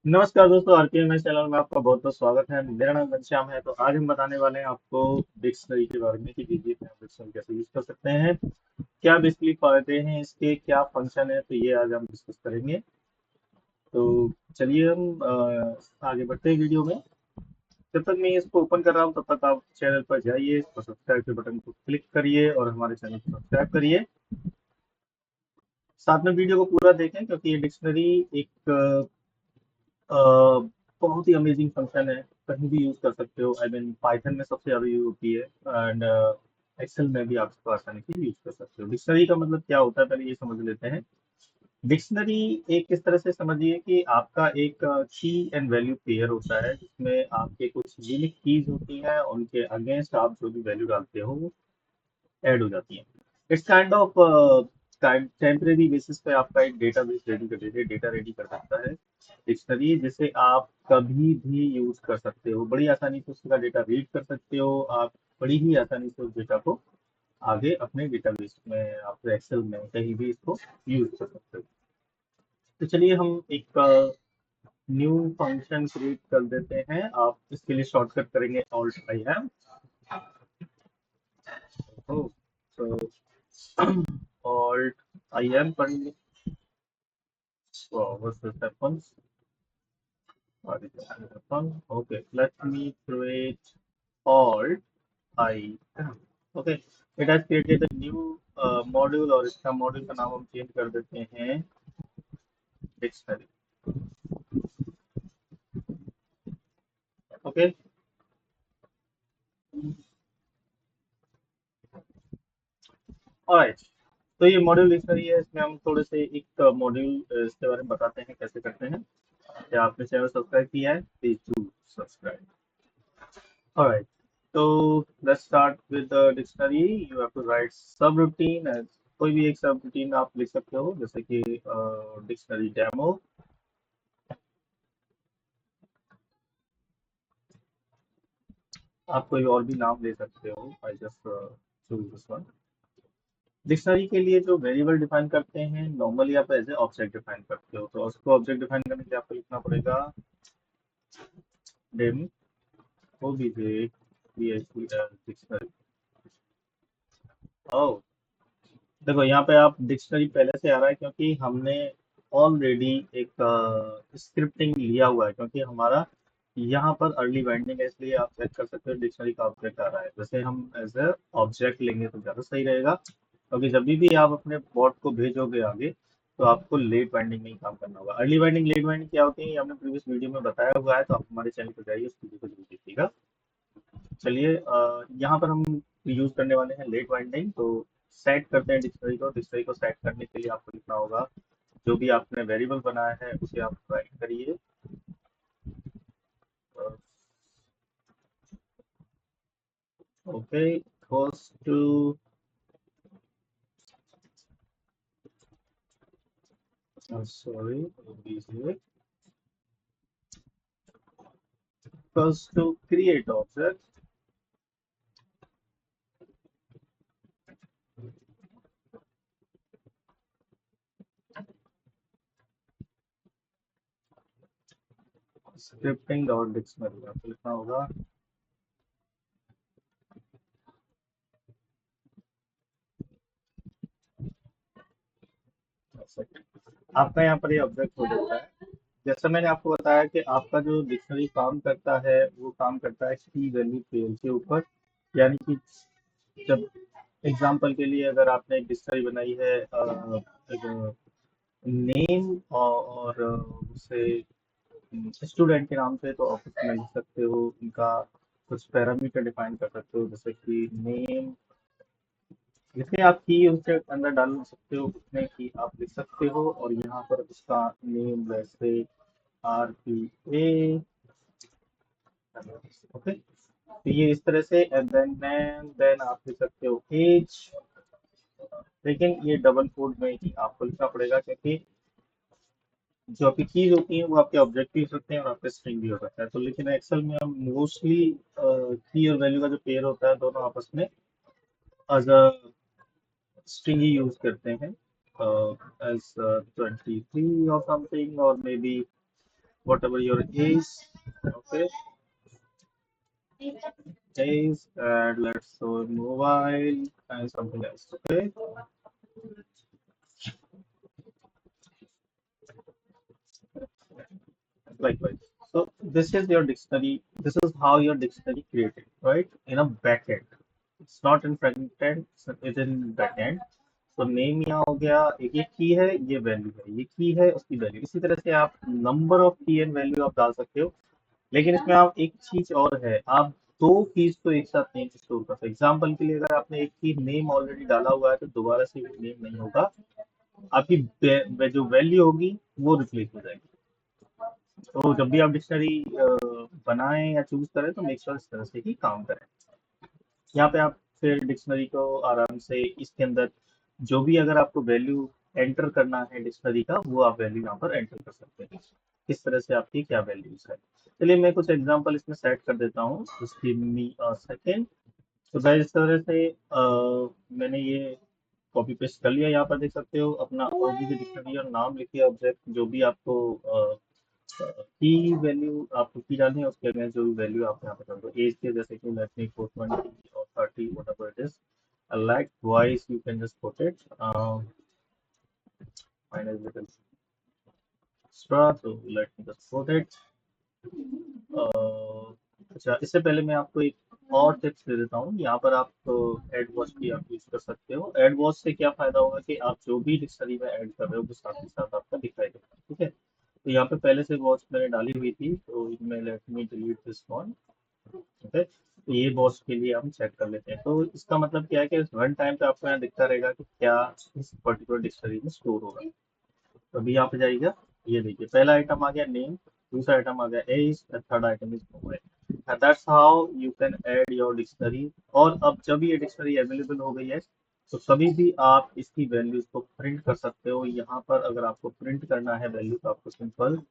नमस्कार दोस्तों, आरपीएमएस चैनल में आपका बहुत बहुत स्वागत है। मेरा नाम घनश्याम है। तो आज हम बताने वाले हैं आपको डिक्शनरी के बारे में कि डिजिट डिक्शनरी कैसे यूज कर सकते हैं, क्या बेसिकली फायदे हैं इसके, क्या फंक्शन है। तो ये आज हम डिस्कस करेंगे। तो चलिए हम आगे बढ़ते हैं वीडियो में। जब तक मैं इसको ओपन कर रहा हूँ तब तक आप चैनल पर जाइए और सब्सक्राइब के बटन को क्लिक करिए और हमारे चैनल को सब्सक्राइब करिए। साथ में वीडियो को पूरा देखें क्योंकि ये डिक्शनरी एक अ, बहुत ही अमेजिंग फंक्शन है। कहीं भी यूज कर सकते हो। आई मीन पाइथन में सबसे ज़्यादा यूज होती है एंड एक्सेल में भी आप इसको आसानी से यूज कर सकते हो। डिक्शनरी का मतलब क्या होता है, पहले ये समझ लेते हैं। डिक्शनरी एक इस तरह से समझिए कि आपका एक की एंड वैल्यू पेयर होता है जिसमें आपके कुछ यूनिक कीज होती हैं, उनके अगेंस्ट आप जो भी वैल्यू डालते हो वो ऐड हो जाती है। It's kind of temporary basis पे आपका एक डेटाबेस रेडी कर देते हैं, डेटा रेडी कर सकता है डिक्शनरी, जिसे आप कभी भी यूज कर सकते हो। बड़ी आसानी से उसका डेटा रीड कर सकते हो आप। बड़ी ही आसानी से उस डेटा को आगे अपने डेटाबेस में, आप एक्सेल में कहीं भी इसको यूज कर सकते हो। तो चलिए हम एक न्यू फंक्शन क्रिएट कर देते हैं। आप इसके लिए शॉर्टकट करेंगे ऑल्ट आई एम। तो ऑल्ट आई एम पर what's this happens? What is that happen? Okay, let me create alt I M. Okay, it has created a new module, और इसका मॉड्यूल का नाम हम चेंज कर देते हैं डिक्शनरी। Okay, alright. तो ये मॉड्यूल डिक्शनरी है। इसमें हम थोड़े से एक मॉड्यूल इसके बारे में बताते हैं कैसे करते हैं। क्या आपने चैनल सब्सक्राइब किया है, प्लीज डू सब्सक्राइब। ऑलराइट, तो let's start with the dictionary. You have to write subroutine as, कोई भी एक सब रूटीन आप लिख सकते हो, जैसे कि डिक्शनरी डेमो। आप कोई और भी नाम ले सकते हो। I just choose this one. Dictionary के लिए जो वेरिएबल डिफाइन करते हैं, नॉर्मली आप एज ए ऑब्जेक्ट डिफाइन करते हो। तो उसको ऑब्जेक्ट डिफाइन करने के लिए आपको लिखना पड़ेगा डिम ओबीजे डिक्शनरी। ओ, देखो यहाँ पे आप डिक्शनरी पहले से आ रहा है क्योंकि हमने ऑलरेडी एक स्क्रिप्टिंग लिया हुआ है, क्योंकि हमारा यहाँ पर अर्ली बाइंडिंग है। इसलिए आप चेक कर सकते हो डिक्शनरी का ऑब्जेक्ट आ रहा है। वैसे हम एज ए ऑब्जेक्ट लेंगे तो ज़्यादा सही रहेगा, क्योंकि जब भी आप अपने बॉट को भेजोगे आगे तो आपको लेट बाइंडिंग में ही काम करना होगा। अर्ली बाइंडिंग लेट बाइंडिंग क्या होती है ये हमने प्रीवियस वीडियो में बताया हुआ है, तो आप हमारे चैनल पर जाइए, उस वीडियो को जरूर देखिएगा। चलिए यहाँ पर हम यूज करने वाले हैं लेट बाइंडिंग। तो सेट करते हैं डिक्शनरी को। डिक्शनरी को सेट करने के लिए आपको लिखना होगा, जो भी आपने वेरिएबल बनाया है उसे आप राइट करिए। Okay, equals to sorry equals to create object scripting dot dictionary आपको लिखना होगा। आपका यहाँ पर ये ऑब्जेक्ट हो जाता है। जैसा मैंने आपको बताया कि आपका जो डिक्शनरी काम करता है वो काम करता है की वैल्यू पेयर के ऊपर। यानी कि जब एग्जाम्पल के लिए अगर आपने एक डिक्शनरी बनाई है नेम और उसे स्टूडेंट के नाम से, तो आप उसमें लिख सकते हो उनका कुछ पैरामीटर डिफाइन कर सकते हो, जैसे कि नेम। जितने आप की उसके अंदर डाल सकते हो उतने की आप लिख सकते हो, और यहाँ पर उसका नेम वैसे आर पी ए। ओके, तो ये इस तरह से देन आप लिख सकते हो एज। लेकिन ये डबल कोड में ही आपको लिखना पड़ेगा, क्योंकि जो आपकी कीज होती हैं वो आपके ऑब्जेक्ट भी हो सकते हैं और आपके स्ट्रिंग भी हो सकता है। तो लेकिन एक्सेल में हम मोस्टली की और वैल्यू का जो पेयर होता है दोनों आपस में एज अ स्ट्रिंग ही यूज करते हैं, एज 23 और समथिंग, और maybe whatever your age, okay, age, and let's say mobile and something else, okay. Likewise. So this is your dictionary. This is how your dictionary created, right? In a backend. It's not in front end, it's in backend. तो name यहाँ हो गया, एक ये की है, ये value है, ये की है, उसकी वैल्यू। इसी तरह से आप नंबर ऑफ की एंड वैल्यू आप डाल सकते हो। लेकिन इसमें आप एक चीज और है, आप दो कीज तो एक साथ नहीं स्टोर कर सकते। एग्जाम्पल के लिए अगर आपने एक की नेम ऑलरेडी डाला हुआ है तो दोबारा से नेम नहीं होगा, आपकी जो वैल्यू होगी वो रिप्लेस हो जाएगी। तो जब भी आप डिक्शनरी बनाएं या चूज करें तो मेक श्योर इस तरह से ही काम करें। यहाँ पे आप फिर डिक्शनरी को आराम से इसके अंदर जो भी अगर आपको वैल्यू एंटर करना है डिक्शनरी का, वो आप वैल्यू यहाँ पर एंटर कर सकते हैं। किस तरह से आपकी क्या वैल्यूज है। चलिए मैं कुछ एग्जांपल इसमें सेट कर देता हूँ, just give me a second. तो गाइस इस तरह से मैंने ये कॉपी पेस्ट कर लिया। यहाँ पर देख सकते हो अपना ओबीजे डिक्शनरी और नाम लिखिए, ऑब्जेक्ट जो भी आपको की वैल्यू आपको की डालनी है उसके अगेंस्ट जो भी वैल्यू आप यहाँ पर कर दो। एज के जैसे कि लेट मी पुट 20 और 30 whatever it is. Likewise you can just put it minus little extra, so let me just put it अच्छा। इससे पहले मैं आपको एक और टिप्स दे देता हूँ। यहाँ पर आप एड वॉच भी आप यूज कर सकते हो। एड वॉच से क्या फायदा होगा कि आप जो भी डिक्शनरी में ऐड कर रहे हो वो साथ ही साथ आपका दिखाई देगा, ठीक है। तो यहाँ पे पहले से वॉच मैंने डाली हुई थी, तो इसमें let me delete this one, okay. तो ये वॉच के लिए हम चेक कर लेते हैं। तो इसका मतलब क्या है कि रन टाइम पे आपको यहाँ दिखता रहेगा कि क्या इस पर्टिकुलर डिक्शनरी में स्टोर होगा। तो अभी यहाँ पे जाइएगा, ये देखिए पहला आइटम आ गया नेम, दूसरा आइटम आ गया as, third item is mobile. That's how you can add your dictionary. और अब जब ये डिक्शनरी अवेलेबल हो गई है तो कभी भी आप इसकी वैल्यूज को प्रिंट कर सकते हो। यहाँ पर अगर आपको प्रिंट करना है वैल्यू तो आपको सिंपल,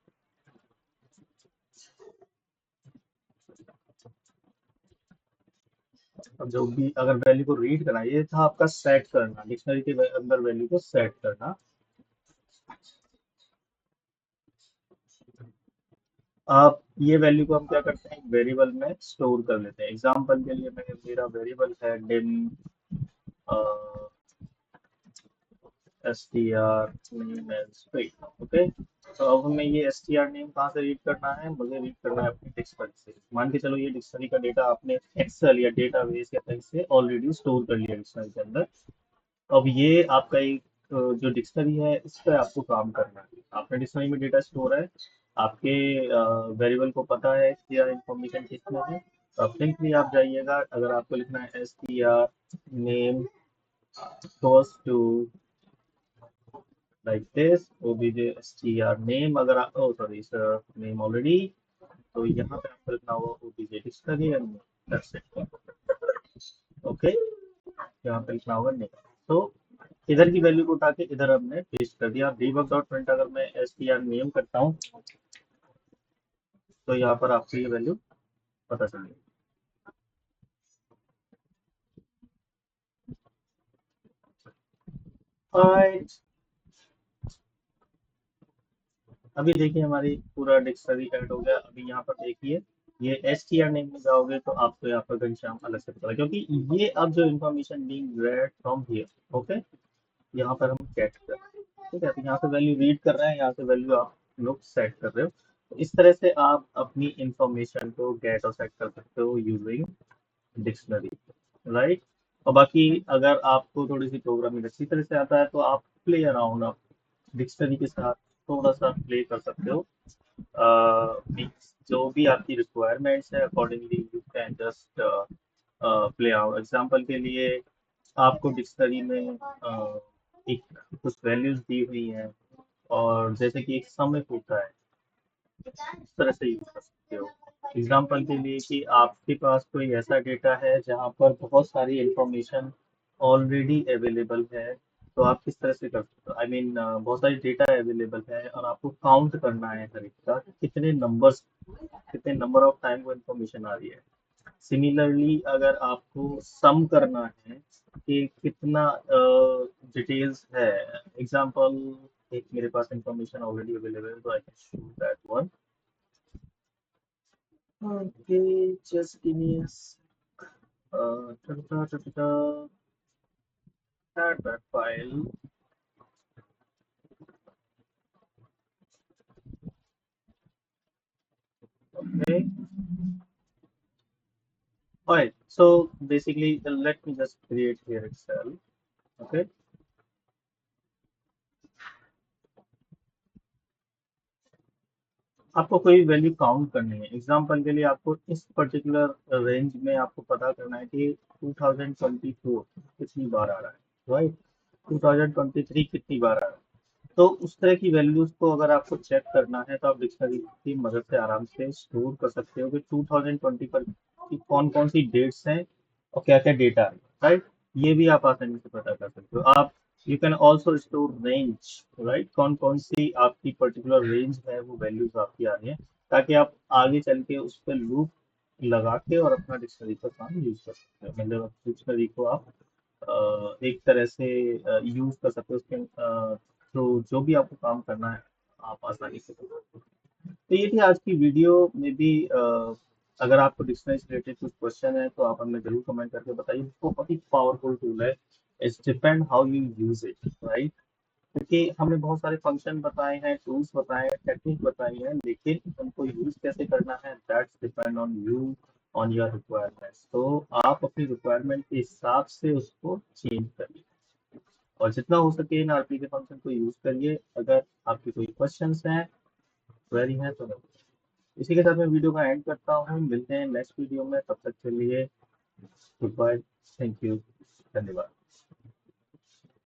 अब जो भी अगर वैल्यू को रीड करना है, ये था आपका सेट करना, डिक्शनरी के अंदर वैल्यू को सेट करना। आप ये वैल्यू को हम क्या करते हैं, वेरिएबल में स्टोर कर लेते हैं। एग्जांपल के लिए मैं, मेरा वेरिएबल है dim S T R name as string, okay. तो अब हमें ये एस टी आर नेम कहाँ से रीड करना है, मुझे रीड करना है अपनी डिक्शनरी से। मान के चलो ये डिक्शनरी का डेटा आपने एक्सेल या डेटा बेस या कहीं से ऑलरेडी स्टोर कर लिया डिक्शनरी के अंदर। अब ये आपका एक जो डिक्शनरी है इस पर आपको काम करना है। आपने डिक्शनरी में डेटा स्टोर है, आपके वेरिएबल को पता है कि यार इंफॉर्मेशन किसमें है। तो अब सिंपली आप जाइएगा, अगर आपको लिखना है S T R name goes to like this obj str name, अगर आप ओ सॉरी नेम ऑलरेडी, तो यहाँ पे आपको लिखना होगा obj dictionary and that's it, okay. यहाँ पे लिखना होगा नेम। तो इधर की वैल्यू को उठा के इधर हमने पेस्ट कर दिया। debug डॉट प्रिंट अगर मैं str नेम करता हूँ तो यहाँ पर आपको ये वैल्यू पता चलेगी। Alright, अभी देखिए हमारी पूरा डिक्शनरी ऐड हो गया। अभी यहाँ पर देखिए ये एस टी आर नेम में जाओगे तो आपको यहाँ पर घनश्याम अलग से पता है, क्योंकि ये अब जो information being red from here, okay. यहाँ पर हम गेट कर रहे हैं, ठीक है। तो यहाँ से वैल्यू रीड कर रहे हैं, यहाँ से वैल्यू आप लोग सेट कर रहे हो। तो इस तरह से आप अपनी इंफॉर्मेशन को गेट और सेट कर सकते हो यूजिंग डिक्शनरी, राइट। और बाकी अगर आपको थोड़ी सी प्रोग्रामिंग अच्छी तरह से आता है तो आप प्ले अराउंड, आप डिक्शनरी के साथ थोड़ा सा प्ले कर सकते हो। जो भी आपकी रिक्वायरमेंट्स है accordingly you can just play out. Example के लिए आपको डिक्शनरी में एक कुछ वैल्यूज दी हुई हैं और जैसे कि एक समय होता है, इस तरह से यूज कर सकते हो। एग्जाम्पल के लिए कि आपके पास कोई ऐसा डेटा है जहाँ पर बहुत सारी इंफॉर्मेशन ऑलरेडी अवेलेबल है, तो आप किस तरह से कर सकते हो। आई मीन बहुत सारी डेटा अवेलेबल है और आपको काउंट करना है हर एक का, कितने नंबर्स, कितने नंबर ऑफ टाइम वो इन्फॉर्मेशन आ रही है। सिमिलरली अगर आपको सम करना है कि कितना डिटेल्स है, एग्जांपल एक मेरे पास इंफॉर्मेशन ऑलरेडी अवेलेबल है तो I can show that one. Okay, just give me a ta-ta-ta-ta-ta, add that file. Okay. All right. So basically, let me just create here Excel. Okay. आपको कोई value count करनी है, example के लिए आपको इस पर्टिकुलर रेंज में आपको पता करना है कि 2024 कितनी बार आ रहा है, राइट? 2023 कितनी बार आ रहा है। तो उस तरह की वैल्यूज को अगर आपको चेक करना है तो आप डिक्शनरी की मदद से आराम से स्टोर कर सकते हो कि 2020 पर की कौन कौन सी डेट्स हैं और क्या क्या डेटा है, राइट? ये भी आप आसानी से पता कर सकते हो आप। You can also store range, right? कौन कौन सी आपकी पर्टिकुलर रेंज है, वो वैल्यूज आपकी आ रही है, ताकि आप आगे चल के उस पर लूप लगा के और अपना डिक्शनरी का काम यूज कर सकते हो। मतलब डिक्शनरी को आप एक तरह से यूज कर सकते हो उसके थ्रू, जो भी आपको काम करना है आप आसानी से कर सकते हो। तो ये थी आज की वीडियो में भी। अगर आपको डिक्शनरी से रिलेटेड कुछ क्वेश्चन है तो आप हमें जरूर कमेंट करके बताइए। बहुत ही पावरफुल टूल है। It's depend how you use it, right? क्योंकि हमने बहुत सारे फंक्शन बताए हैं, टूल्स बताए हैं, टेक्निक बताई है, लेकिन उनको यूज कैसे करना है that's depend on you, on your requirements. तो आप अपनी रिक्वायरमेंट के हिसाब से उसको चेंज करिए और जितना हो सके इन आरपी के फंक्शन को यूज करिए। अगर आपके कोई क्वेश्चंस हैं, क्वेरी हैं तो इसी के साथ मैं वीडियो का एंड करता हूँ। मिलते हैं नेक्स्ट वीडियो में, तब तक के लिए गुड बाय, थैंक यू, धन्यवाद।